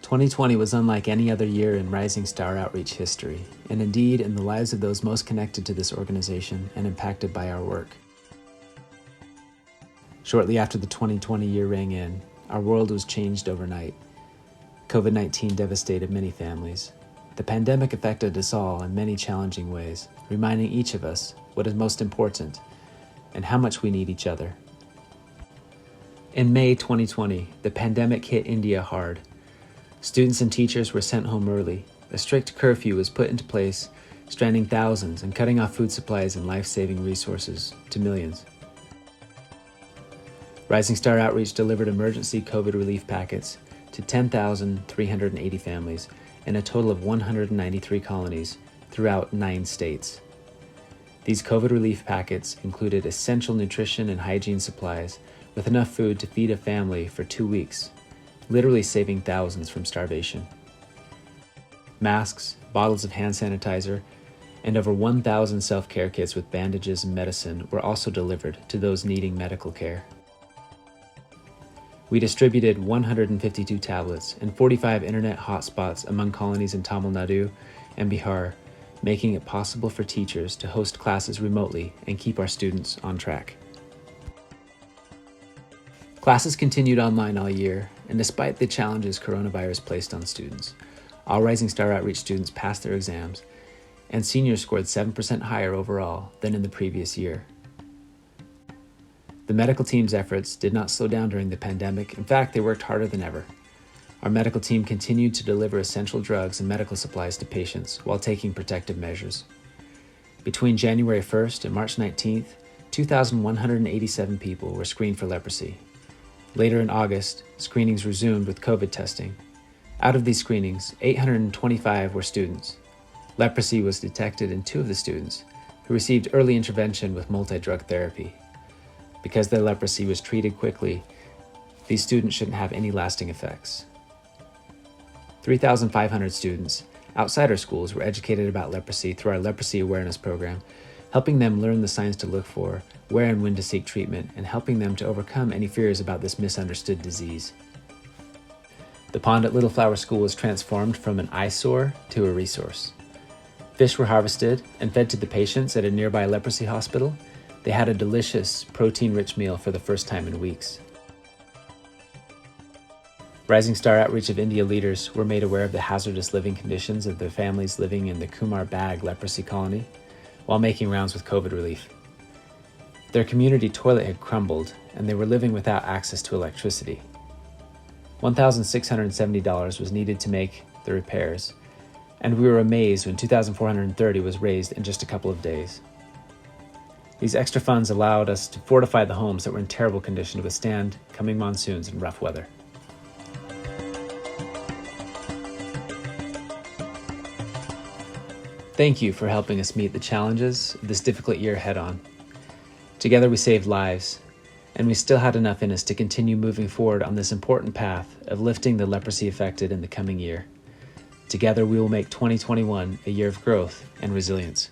2020 was unlike any other year in Rising Star Outreach history, and indeed in the lives of those most connected to this organization and impacted by our work. Shortly after the 2020 year rang in, our world was changed overnight. COVID-19 devastated many families. The pandemic affected us all in many challenging ways, reminding each of us what is most important and how much we need each other. In May 2020, the pandemic hit India hard. Students and teachers were sent home early. A strict curfew was put into place, stranding thousands and cutting off food supplies and life-saving resources to millions. Rising Star Outreach delivered emergency COVID relief packets to 10,380 families in a total of 193 colonies throughout 9 states. These COVID relief packets included essential nutrition and hygiene supplies with enough food to feed a family for 2 weeks, literally saving thousands from starvation. Masks, bottles of hand sanitizer, and over 1,000 self-care kits with bandages and medicine were also delivered to those needing medical care. We distributed 152 tablets and 45 internet hotspots among colonies in Tamil Nadu and Bihar, making it possible for teachers to host classes remotely and keep our students on track. Classes continued online all year, and despite the challenges coronavirus placed on students, all Rising Star Outreach students passed their exams, and seniors scored 7% higher overall than in the previous year. The medical team's efforts did not slow down during the pandemic. In fact, they worked harder than ever. Our medical team continued to deliver essential drugs and medical supplies to patients while taking protective measures. Between January 1st and March 19th, 2,187 people were screened for leprosy. Later in August, screenings resumed with COVID testing. Out of these screenings, 825 were students. Leprosy was detected in 2 of the students, who received early intervention with multi-drug therapy. Because their leprosy was treated quickly, these students shouldn't have any lasting effects. 3,500 students outside our schools were educated about leprosy through our Leprosy Awareness Program, helping them learn the signs to look for, where and when to seek treatment, and helping them to overcome any fears about this misunderstood disease. The pond at Little Flower School was transformed from an eyesore to a resource. Fish were harvested and fed to the patients at a nearby leprosy hospital. They had a delicious, protein-rich meal for the first time in weeks. Rising Star Outreach of India leaders were made aware of the hazardous living conditions of the families living in the Kumar Bag leprosy colony while making rounds with COVID relief. Their community toilet had crumbled, and they were living without access to electricity. $1,670 was needed to make the repairs, and we were amazed when $2,430 was raised in just a couple of days. These extra funds allowed us to fortify the homes that were in terrible condition to withstand coming monsoons and rough weather. Thank you for helping us meet the challenges of this difficult year head-on. Together we saved lives, and we still had enough in us to continue moving forward on this important path of lifting the leprosy affected in the coming year. Together we will make 2021 a year of growth and resilience.